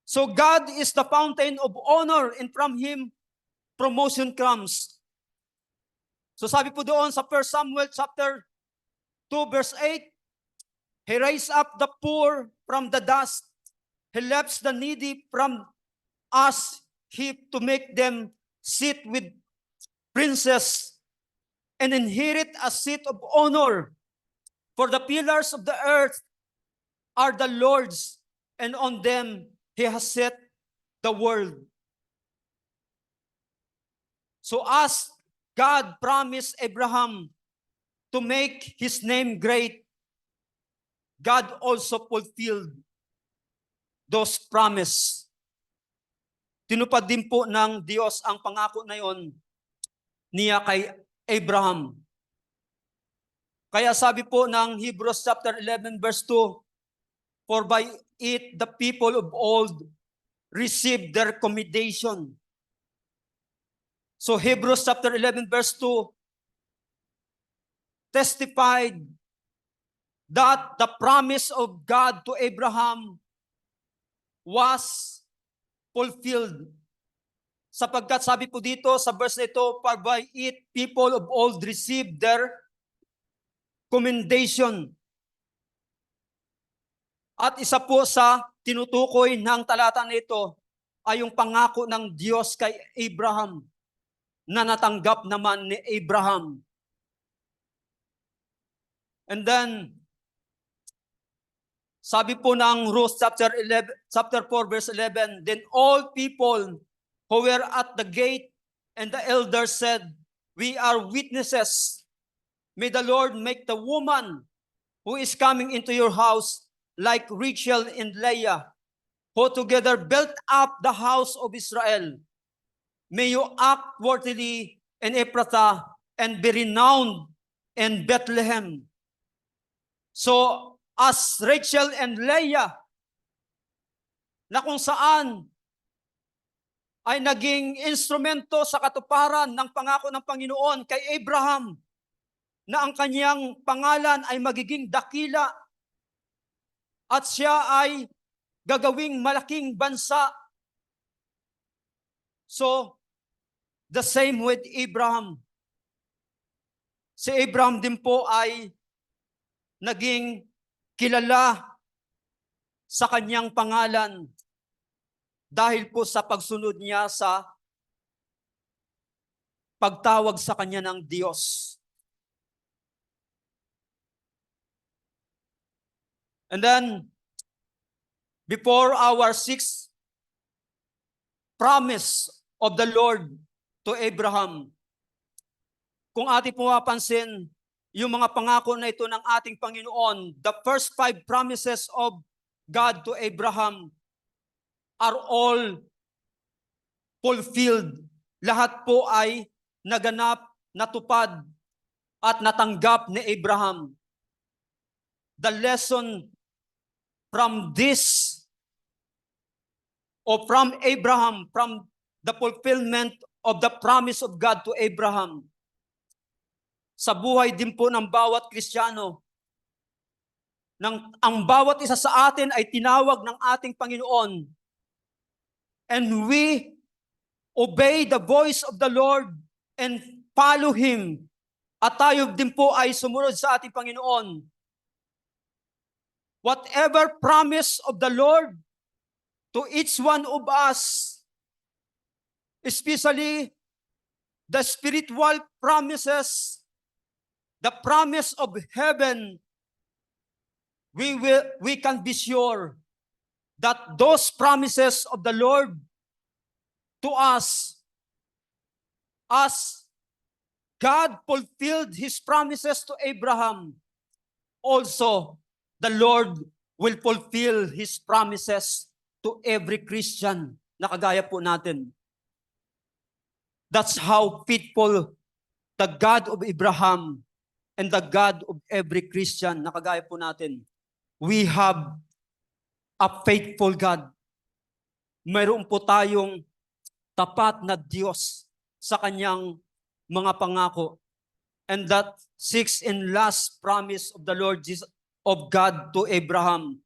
So God is the fountain of honor, and from him promotion comes. So sabi po doon sa 1 Samuel chapter 2 verse 8, he raised up the poor from the dust. He lifts the needy from us heap to make them sit with princes and inherit a seat of honor. For the pillars of the earth are the Lord's, and on them he has set the world. So as God promised Abraham to make his name great, God also fulfilled those promise. Tinupad din po ng Diyos ang pangako na yon niya kay Abraham. Kaya sabi po ng Hebrews chapter 11 verse 2, for by it the people of old received their commendation. So Hebrews chapter 11 verse 2 testified that the promise of God to Abraham was fulfilled. Sapagkat sabi po dito sa verse na ito, for by it people of old received their commendation. At isa po sa tinutukoy ng talata na ito ay yung pangako ng Diyos kay Abraham na natanggap naman ni Abraham. And then, sabi po ng Ruth chapter 4 verse 11, then all people who were at the gate and the elders said, we are witnesses. May the Lord make the woman who is coming into your house like Rachel and Leah, who together built up the house of Israel. May you act worthily in Ephrathah and be renowned in Bethlehem. So, as Rachel and Leah, na kung saan ay naging instrumento sa katuparan ng pangako ng Panginoon kay Abraham, na ang kanyang pangalan ay magiging dakila at siya ay gagawing malaking bansa. So, the same with Abraham. Si Abraham din po ay naging kilala sa kanyang pangalan dahil po sa pagsunod niya sa pagtawag sa kanya ng Diyos. And then, before our sixth promise of the Lord to Abraham, kung ating pumapansin, yung mga pangako na ito ng ating Panginoon, the first 5 promises of God to Abraham are all fulfilled. Lahat po ay naganap, natupad, at natanggap ni Abraham. The lesson from this, or from Abraham, from the fulfillment of the promise of God to Abraham, sa buhay din po ng bawat Kristiyano, ang bawat isa sa atin ay tinawag ng ating Panginoon, and we obey the voice of the Lord and follow Him, at tayo din po ay sumunod sa ating Panginoon. Whatever promise of the Lord to each one of us, especially the spiritual promises, the promise of heaven, we can be sure that those promises of the Lord to us, as God fulfilled His promises to Abraham, also the Lord will fulfill His promises to every Christian na kagaya po natin. That's how faithful the God of Abraham and the God of every Christian na kagaya po natin. We have a faithful God. Mayroon po tayong tapat na Diyos sa kanyang mga pangako. And that sixth and last promise of the Lord Jesus, of God to Abraham.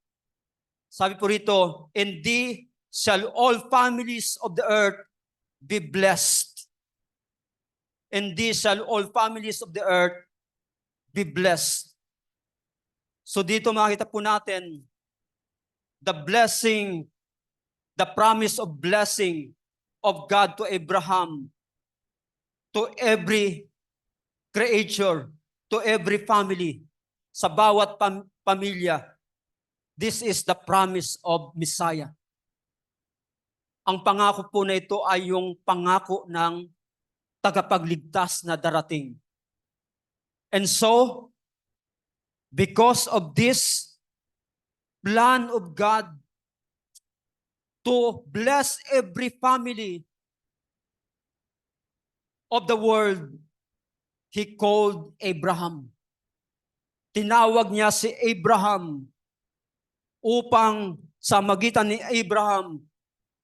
Sabi po rito, in thee shall all families of the earth be blessed. In thee shall all families of the earth be blessed. So dito makita po natin the blessing, the promise of blessing of God to Abraham, to every creature, to every family, sa bawat pamilya. This is the promise of Messiah. Ang pangako po na ito ay yung pangako ng tagapagligtas na darating. And so, because of this, plan of God to bless every family of the world, He called Abraham. Tinawag niya si Abraham upang sa magitan ni Abraham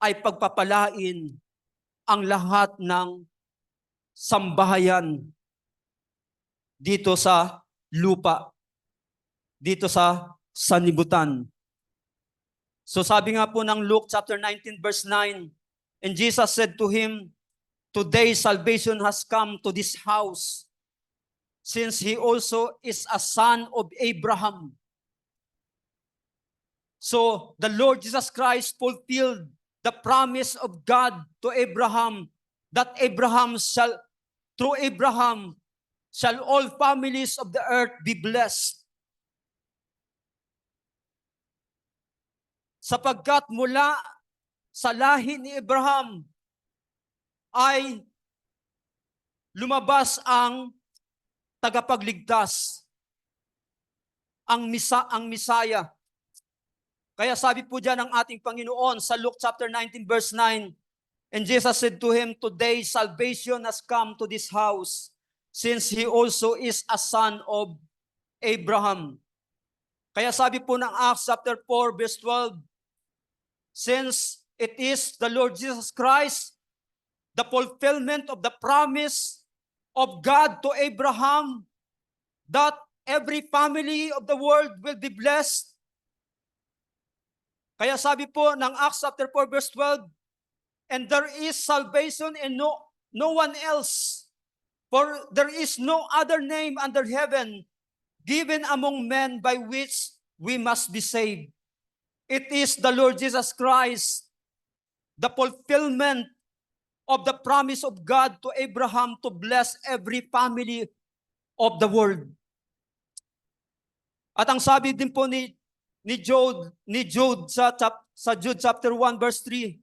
ay pagpapalain ang lahat ng sambahayan dito sa lupa, dito sa sanlibutan. So sabi nga po ng Luke chapter 19 verse 9, and Jesus said to him, "Today salvation has come to this house, since he also is a son of Abraham." So the Lord Jesus Christ fulfilled the promise of God to Abraham, that through Abraham shall all families of the earth be blessed. Sapagkat mula sa lahi ni Abraham ay lumabas ang tagapagligtas, ang Misaya. Kaya sabi po dyan ng ating Panginoon sa Luke chapter 19 verse 9, and Jesus said to him, "Today salvation has come to this house, since he also is a son of Abraham." Kaya sabi po ng Acts chapter 4 verse 12, since it is the Lord Jesus Christ, the fulfillment of the promise of God to Abraham, that every family of the world will be blessed. Kaya sabi po ng Acts chapter 4 verse 12, and there is salvation in no one else, for there is no other name under heaven given among men by which we must be saved. It is the Lord Jesus Christ, the fulfillment of the promise of God to Abraham to bless every family of the world. At ang sabi din po ni Jude sa Jude chapter 1 verse 3,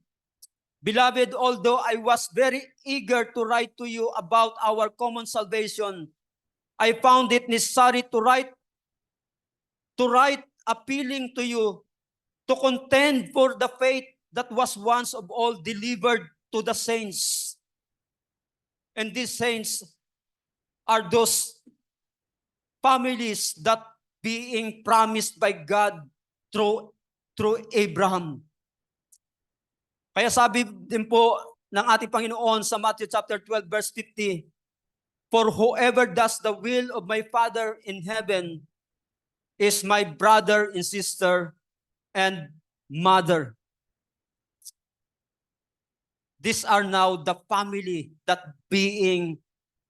"Beloved, although I was very eager to write to you about our common salvation, I found it necessary to write appealing to you to contend for the faith that was once of all delivered to the saints." And these saints are those families that being promised by God through Abraham. Kaya sabi din po ng ating Panginoon sa Matthew chapter 12 verse 50, "For whoever does the will of my Father in heaven is my brother and sister and mother." These are now the family that being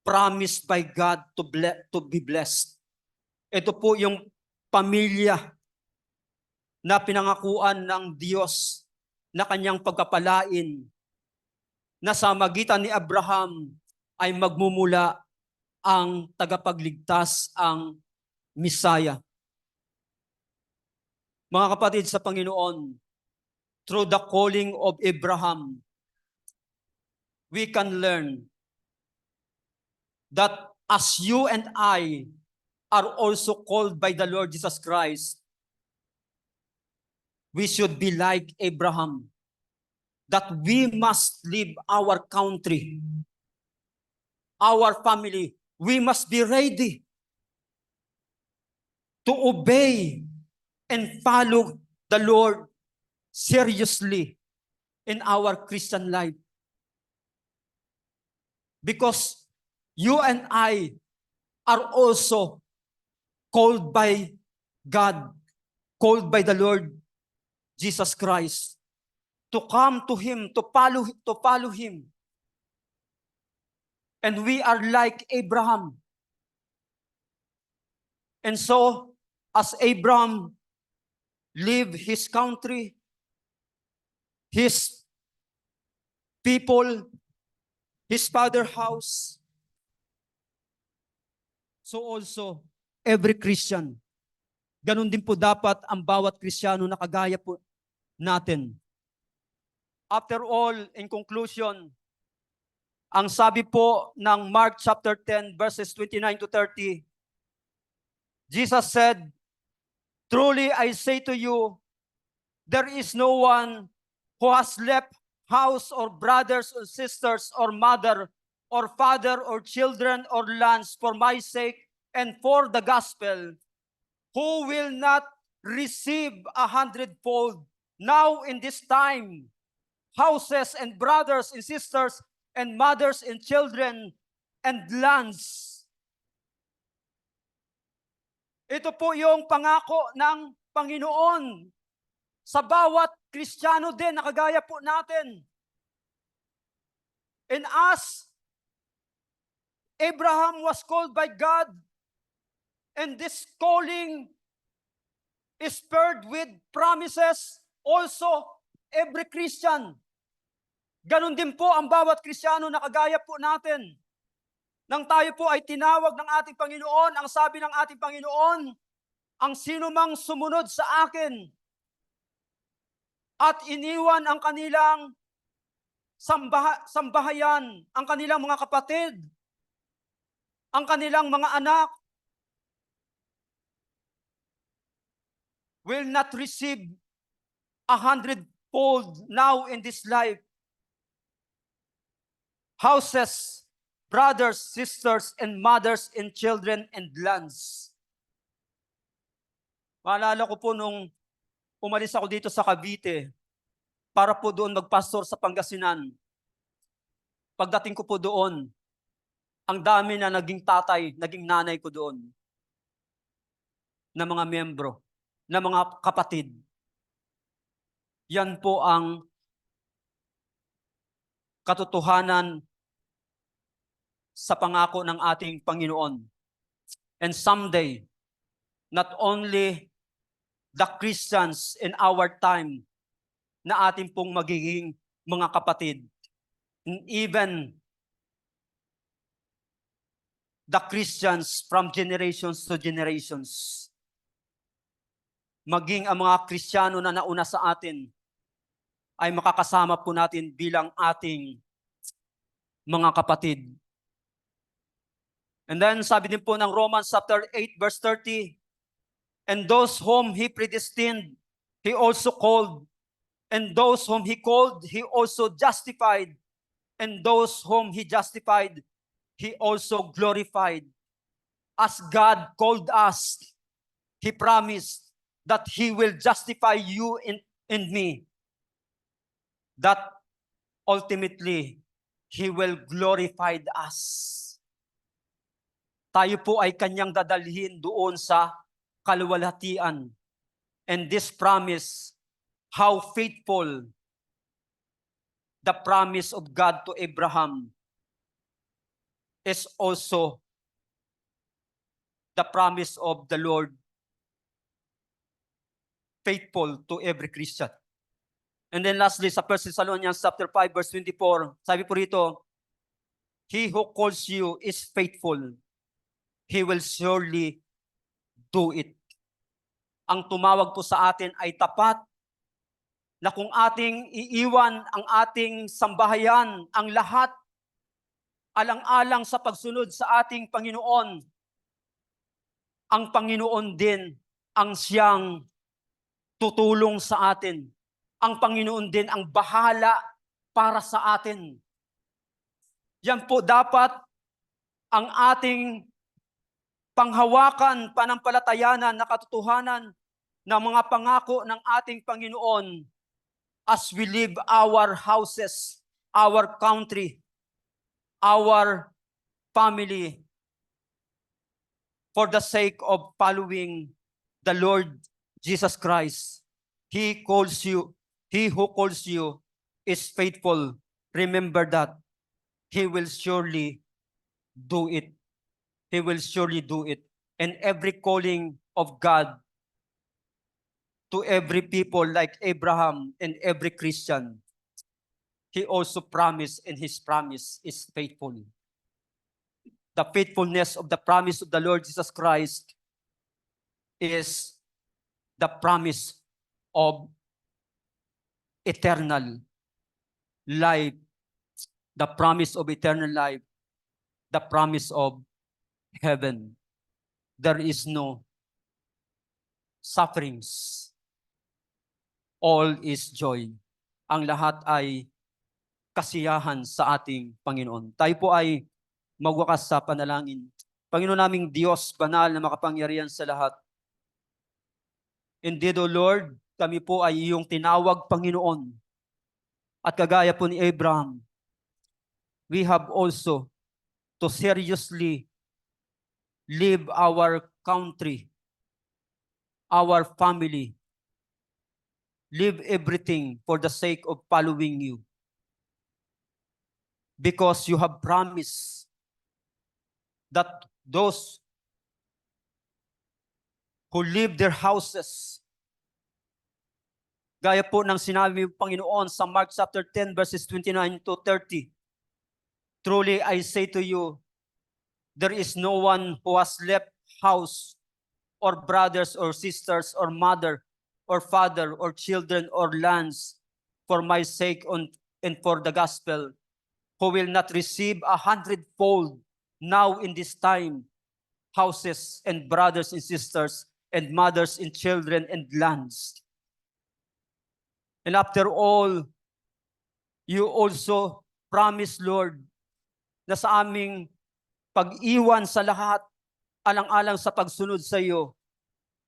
promised by God to be blessed. Ito po yung pamilya na pinangakuan ng Diyos na kanyang pagkapalain, na sa magitan ni Abraham ay magmumula ang tagapagligtas, ang Misaya. Mga kapatid sa Panginoon, through the calling of Abraham, we can learn that as you and I are also called by the Lord Jesus Christ, we should be like Abraham, that we must leave our country, our family. We must be ready to obey and follow the Lord seriously in our Christian life. Because you and I are also called by God, called by the Lord Jesus Christ, to come to Him, to follow Him. And we are like Abraham. And so, as Abraham lived his country, his people, his father's house, so also every Christian, ganun din po dapat ang bawat Kristiyano na kagaya po natin. After all, in conclusion, ang sabi po ng Mark chapter 10 verses 29 to 30, Jesus said, "Truly I say to you, there is no one who has left house or brothers or sisters or mother or father or children or lands for my sake and for the gospel, who will not receive 100-fold now in this time, houses and brothers and sisters and mothers and children and lands. Ito po yung pangako ng Panginoon sa bawat Kristiyano din na kagaya po natin. And as Abraham was called by God, and this calling is paired with promises, also every Christian. Ganon din po ang bawat Kristiyano na kagaya po natin. Nang tayo po ay tinawag ng ating Panginoon, ang sabi ng ating Panginoon, ang sino mang sumunod sa akin at iniwan ang kanilang sambahayan, ang kanilang mga kapatid, ang kanilang mga anak, will not receive 100-fold now in this life. Houses, brothers, sisters, and mothers, and children, and lands. Maalala ko po nung umalis ako dito sa Cavite para po doon magpastor sa Pangasinan. Pagdating ko po doon, ang dami na naging tatay, naging nanay ko doon na mga miyembro, na mga kapatid. Yan po ang katotohanan sa pangako ng ating Panginoon. And someday, not only the Christians in our time na ating pong magiging mga kapatid, and even the Christians from generations to generations, maging ang mga Kristiyano na nauna sa atin ay makakasama po natin bilang ating mga kapatid. And then sabi din po ng Romans chapter 8 verse 30, and those whom He predestined, He also called. And those whom He called, He also justified. And those whom He justified, He also glorified. As God called us, He promised that He will justify you in me. That ultimately, He will glorify us. Tayo po ay Kanyang dadalhin doon sa kaluwalhatian. And this promise, how faithful the promise of God to Abraham is also the promise of the Lord, faithful to every Christian. And then lastly, sa 1 Thessalonians chapter 5 verse 24, sabi po rito, He who calls you is faithful. He will surely do it. Ang tumawag po sa atin ay tapat, na kung ating iiwan ang ating sambahayan, ang lahat, alang-alang sa pagsunod sa ating Panginoon, ang Panginoon din ang siyang tutulong sa atin. Ang Panginoon din ang bahala para sa atin. Yan po dapat ang ating panghawakan, panampalatayanan na katotohanan ng mga pangako ng ating Panginoon as we leave our houses, our country, our family, for the sake of following the Lord Jesus Christ. He calls you, He who calls you is faithful. Remember that. He will surely do it. He will surely do it. And every calling of God to every people like Abraham and every Christian, He also promised, and His promise is faithful. The faithfulness of the promise of the Lord Jesus Christ is the promise of eternal life, the promise of eternal life, the promise of heaven. There is no sufferings all is joy. Ang lahat ay kasiyahan sa ating Panginoon. Tayo po ay magwakas sa panalangin. Panginoon naming Diyos, banal na makapangyarihan sa lahat. Indeed, O Lord, kami po ay iyong tinawag, Panginoon. At kagaya po ni Abraham, we have also to seriously leave our country, our family, leave everything for the sake of following you. Because you have promised that those who leave their houses, gaya po ng sinabi ng Panginoon sa Mark chapter 10 verses 29 to 30, truly I say to you, there is no one who has left house or brothers or sisters or mother or father or children or lands for my sake and for the gospel, who will not receive 100-fold now in this time, houses and brothers and sisters and mothers and children and lands. And after all, you also promise, Lord, na sa aming pag-iwan sa lahat, alang-alang sa pagsunod sa iyo.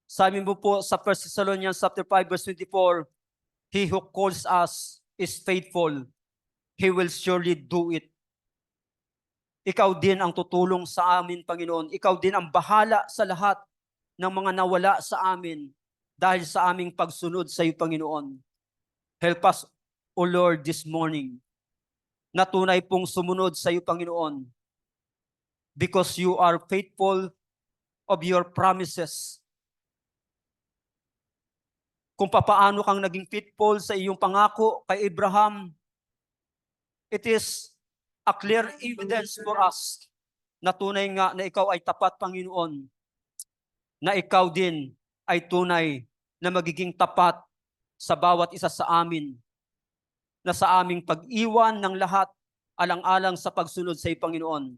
Sabi mo po sa 1 Thessalonians chapter 5 verse 24, he who calls us is faithful. He will surely do it. Ikaw din ang tutulong sa amin, Panginoon. Ikaw din ang bahala sa lahat ng mga nawala sa amin dahil sa aming pagsunod sa iyo, Panginoon. Help us, O Lord, this morning na tunay pong sumunod sa iyo, Panginoon, because you are faithful of your promises. Kung papaano kang naging faithful sa iyong pangako kay Abraham, it is a clear evidence for us na tunay nga na ikaw ay tapat, Panginoon, na ikaw din ay tunay na magiging tapat sa bawat isa sa amin, na sa aming pag-iwan ng lahat alang-alang sa pagsunod sa iyo, Panginoon,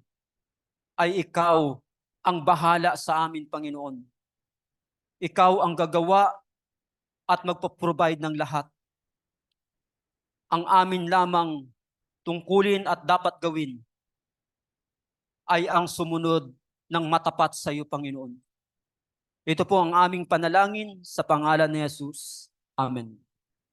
ay ikaw ang bahala sa amin, Panginoon. Ikaw ang gagawa at magpo-provide ng lahat. Ang amin lamang tungkulin at dapat gawin ay ang sumunod ng matapat sa iyo, Panginoon. Ito po ang aming panalangin sa pangalan ni Jesus. Amen.